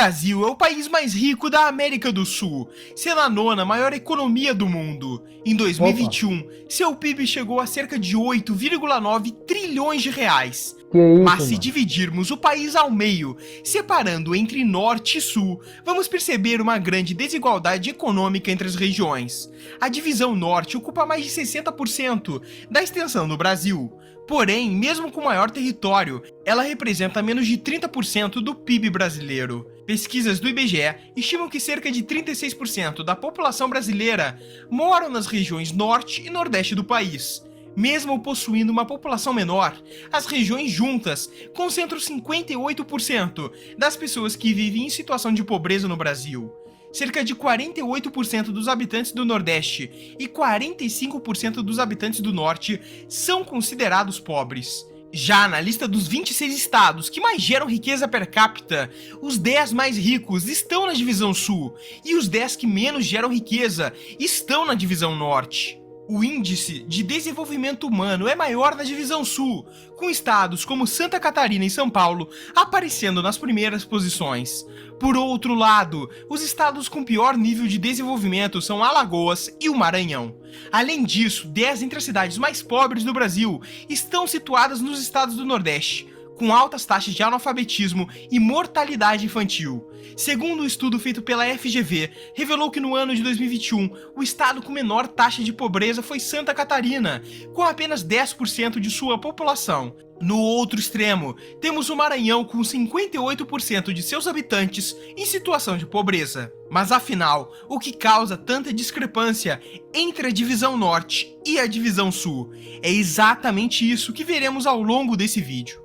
Brasil é o país mais rico da América do Sul, sendo a nona maior economia do mundo. Em 2021, seu PIB chegou a cerca de 8,9 trilhões de reais. Que isso, Mas se mano? dividirmos o país ao meio, separando entre norte e sul, vamos perceber uma grande desigualdade econômica entre as regiões. A divisão norte ocupa mais de 60% da extensão do Brasil. Porém, mesmo com maior território, ela representa menos de 30% do PIB brasileiro. Pesquisas do IBGE estimam que cerca de 36% da população brasileira moram nas regiões norte e nordeste do país. Mesmo possuindo uma população menor, as regiões juntas concentram 58% das pessoas que vivem em situação de pobreza no Brasil. Cerca de 48% dos habitantes do Nordeste e 45% dos habitantes do Norte são considerados pobres. Já na lista dos 26 estados que mais geram riqueza per capita, os 10 mais ricos estão na divisão Sul e os 10 que menos geram riqueza estão na divisão Norte. O índice de desenvolvimento humano é maior na divisão Sul, com estados como Santa Catarina e São Paulo aparecendo nas primeiras posições. Por outro lado, os estados com pior nível de desenvolvimento são Alagoas e o Maranhão. Além disso, 10 entre as cidades mais pobres do Brasil estão situadas nos estados do Nordeste, com altas taxas de analfabetismo e mortalidade infantil. Segundo um estudo feito pela FGV, revelou que no ano de 2021, o estado com menor taxa de pobreza foi Santa Catarina, com apenas 10% de sua população. No outro extremo, temos o Maranhão com 58% de seus habitantes em situação de pobreza. Mas afinal, o que causa tanta discrepância entre a divisão Norte e a divisão Sul? É exatamente isso que veremos ao longo desse vídeo.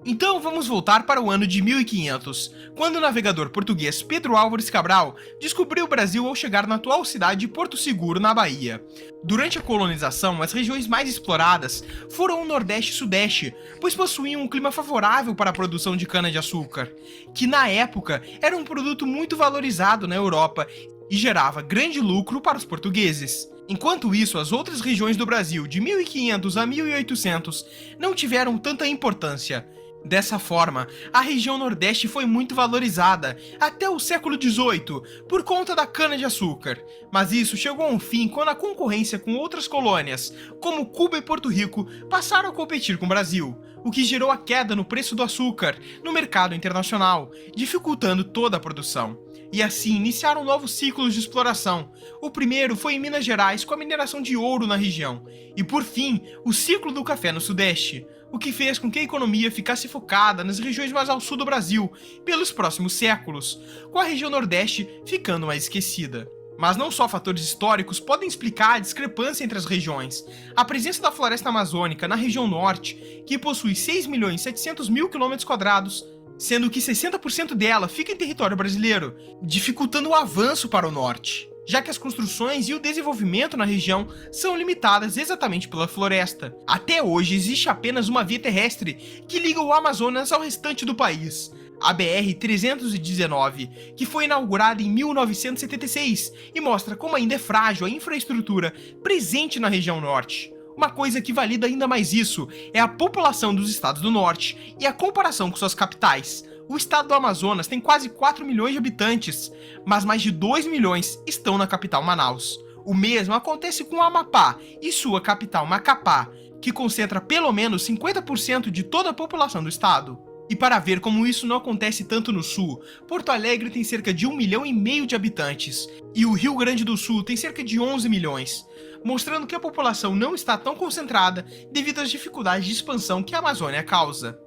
Então vamos voltar para o ano de 1500, quando o navegador português Pedro Álvares Cabral descobriu o Brasil ao chegar na atual cidade de Porto Seguro, na Bahia. Durante a colonização, as regiões mais exploradas foram o Nordeste e Sudeste, pois possuíam um clima favorável para a produção de cana-de-açúcar, que na época era um produto muito valorizado na Europa e gerava grande lucro para os portugueses. Enquanto isso, as outras regiões do Brasil, de 1500 a 1800, não tiveram tanta importância. Dessa forma, a região Nordeste foi muito valorizada até o século XVIII por conta da cana-de-açúcar, mas isso chegou a um fim quando a concorrência com outras colônias, como Cuba e Porto Rico, passaram a competir com o Brasil, o que gerou a queda no preço do açúcar no mercado internacional, dificultando toda a produção. E assim iniciaram novos ciclos de exploração. O primeiro foi em Minas Gerais com a mineração de ouro na região, e por fim, o ciclo do café no Sudeste, o que fez com que a economia ficasse focada nas regiões mais ao sul do Brasil pelos próximos séculos, com a região Nordeste ficando mais esquecida. Mas não só fatores históricos podem explicar a discrepância entre as regiões. A presença da floresta amazônica na região norte, que possui 6.700.000 km², sendo que 60% dela fica em território brasileiro, dificultando o avanço para o norte, já que as construções e o desenvolvimento na região são limitadas exatamente pela floresta. Até hoje existe apenas uma via terrestre que liga o Amazonas ao restante do país, a BR-319, que foi inaugurada em 1976 e mostra como ainda é frágil a infraestrutura presente na região norte. Uma coisa que valida ainda mais isso é a população dos estados do norte e a comparação com suas capitais. O estado do Amazonas tem quase 4 milhões de habitantes, mas mais de 2 milhões estão na capital Manaus. O mesmo acontece com o Amapá e sua capital Macapá, que concentra pelo menos 50% de toda a população do estado. E para ver como isso não acontece tanto no sul, Porto Alegre tem cerca de 1,5 milhão de habitantes, e o Rio Grande do Sul tem cerca de 11 milhões, mostrando que a população não está tão concentrada devido às dificuldades de expansão que a Amazônia causa.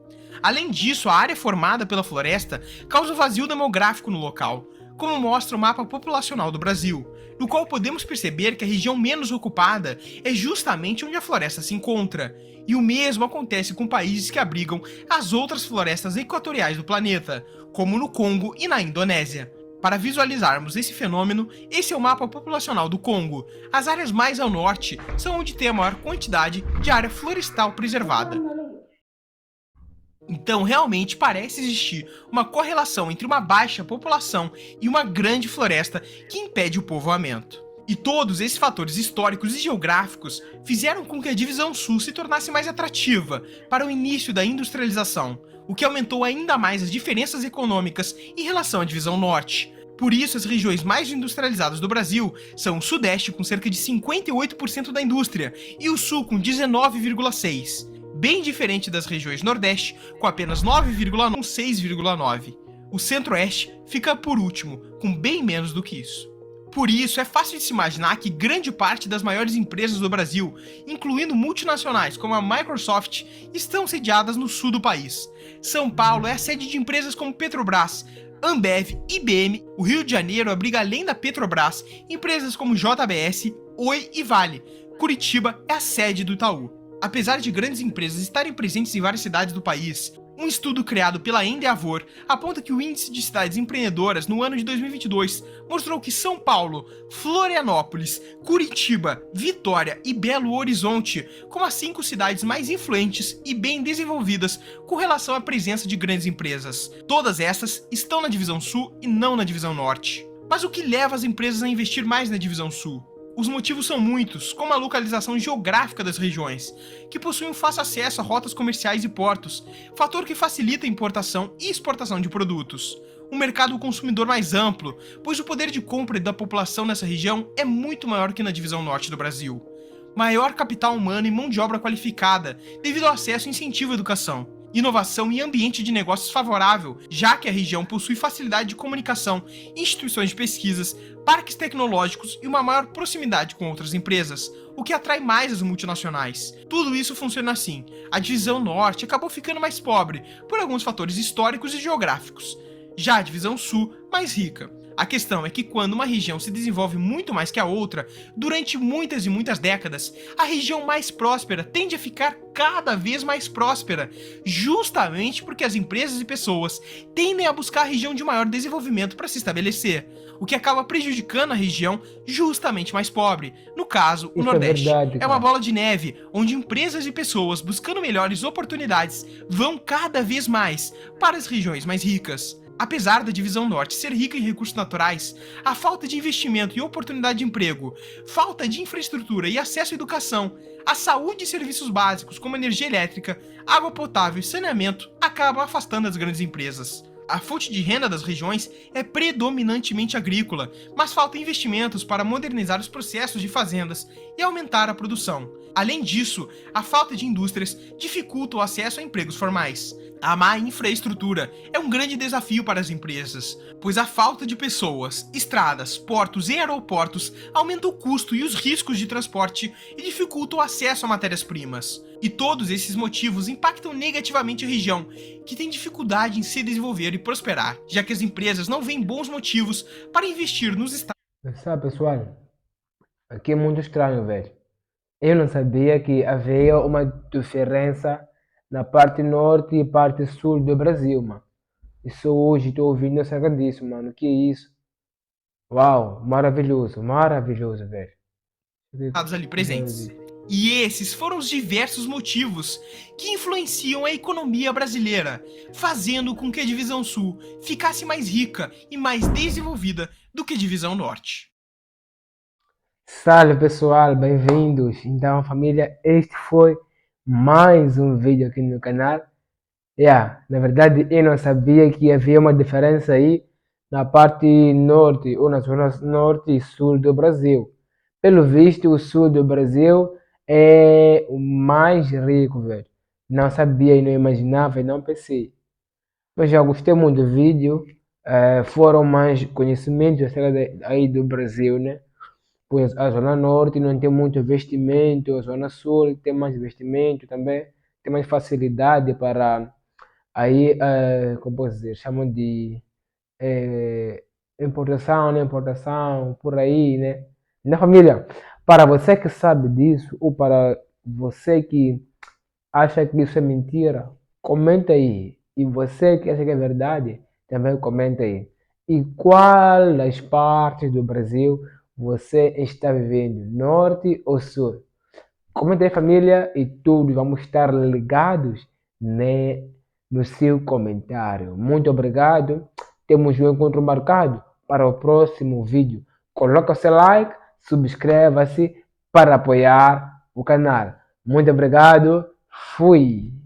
Além disso, a área formada pela floresta causa um vazio demográfico no local, como mostra o mapa populacional do Brasil, no qual podemos perceber que a região menos ocupada é justamente onde a floresta se encontra, e o mesmo acontece com países que abrigam as outras florestas equatoriais do planeta, como no Congo e na Indonésia. Para visualizarmos esse fenômeno, esse é o mapa populacional do Congo. As áreas mais ao norte são onde tem a maior quantidade de área florestal preservada. Então, realmente parece existir uma correlação entre uma baixa população e uma grande floresta que impede o povoamento. E todos esses fatores históricos e geográficos fizeram com que a divisão sul se tornasse mais atrativa para o início da industrialização, o que aumentou ainda mais as diferenças econômicas em relação à divisão norte. Por isso, as regiões mais industrializadas do Brasil são o Sudeste, com cerca de 58% da indústria, e o Sul, com 19,6%, bem diferente das regiões Nordeste, com apenas 9,9% com 6,9%. O Centro-Oeste fica por último, com bem menos do que isso. Por isso, é fácil de se imaginar que grande parte das maiores empresas do Brasil, incluindo multinacionais como a Microsoft, estão sediadas no sul do país. São Paulo é a sede de empresas como Petrobras, Ambev, IBM. O Rio de Janeiro abriga, além da Petrobras, empresas como JBS, Oi e Vale. Curitiba é a sede do Itaú. Apesar de grandes empresas estarem presentes em várias cidades do país, um estudo criado pela Endeavor aponta que o índice de cidades empreendedoras no ano de 2022 mostrou que São Paulo, Florianópolis, Curitiba, Vitória e Belo Horizonte como as 5 cidades mais influentes e bem desenvolvidas com relação à presença de grandes empresas. Todas essas estão na divisão sul e não na divisão norte. Mas o que leva as empresas a investir mais na divisão sul? Os motivos são muitos, como a localização geográfica das regiões, que possuem um fácil acesso a rotas comerciais e portos, fator que facilita a importação e exportação de produtos. Um mercado consumidor mais amplo, pois o poder de compra da população nessa região é muito maior que na divisão norte do Brasil. Maior capital humano e mão de obra qualificada, devido ao acesso e incentivo à educação. Inovação e ambiente de negócios favorável, já que a região possui facilidade de comunicação, instituições de pesquisas, parques tecnológicos e uma maior proximidade com outras empresas, o que atrai mais as multinacionais. Tudo isso funciona assim. A divisão norte acabou ficando mais pobre, por alguns fatores históricos e geográficos. Já a divisão sul, mais rica. A questão é que quando uma região se desenvolve muito mais que a outra, durante muitas e muitas décadas, a região mais próspera tende a ficar cada vez mais próspera, justamente porque as empresas e pessoas tendem a buscar a região de maior desenvolvimento para se estabelecer, o que acaba prejudicando a região justamente mais pobre, no caso, o Isso Nordeste. é verdade, É uma cara. bola de neve, onde empresas e pessoas buscando melhores oportunidades vão cada vez mais para as regiões mais ricas. Apesar da divisão norte ser rica em recursos naturais, a falta de investimento e oportunidade de emprego, falta de infraestrutura e acesso à educação, à saúde e serviços básicos como energia elétrica, água potável e saneamento acabam afastando as grandes empresas. A fonte de renda das regiões é predominantemente agrícola, mas falta investimentos para modernizar os processos de fazendas e aumentar a produção. Além disso, a falta de indústrias dificulta o acesso a empregos formais. A má infraestrutura é um grande desafio para as empresas, pois a falta de pessoas, estradas, portos e aeroportos aumenta o custo e os riscos de transporte e dificulta o acesso a matérias-primas. E todos esses motivos impactam negativamente a região, que tem dificuldade em se desenvolver e prosperar, já que as empresas não veem bons motivos para investir nos estados. Mas sabe, pessoal, aqui é muito estranho, velho. Eu não sabia que havia uma diferença na parte norte e parte sul do Brasil, mano. Isso hoje estou ouvindo acerca disso, mano. Que isso? Uau, maravilhoso, maravilhoso, velho. Ali presentes. E esses foram os diversos motivos que influenciam a economia brasileira, fazendo com que a divisão sul ficasse mais rica e mais desenvolvida do que a divisão norte. Salve pessoal, bem-vindos. Então, família, este foi mais um vídeo aqui no canal. Na verdade, eu não sabia que havia uma diferença aí na parte norte ou nas zonas norte e sul do Brasil. Pelo visto, o sul do Brasil é o mais rico, velho. Não sabia e não imaginava e não pensei. Mas já gostei muito do vídeo. Foram mais conhecimentos acerca aí do Brasil, né? Pois a zona norte não tem muito investimento, a zona sul tem mais investimento também, tem mais facilidade para aí, como posso dizer, chamam de eh, importação, né, importação, por aí, né? Na família, para você que sabe disso, ou para você que acha que isso é mentira, comenta aí. E você que acha que é verdade, também comenta aí. E qual das partes do Brasil você está vivendo, norte ou sul? Comenta aí, família, e todos vamos estar ligados, né, no seu comentário. Muito obrigado. Temos um encontro marcado para o próximo vídeo. Coloca seu like, subscreva-se para apoiar o canal. Muito obrigado, fui!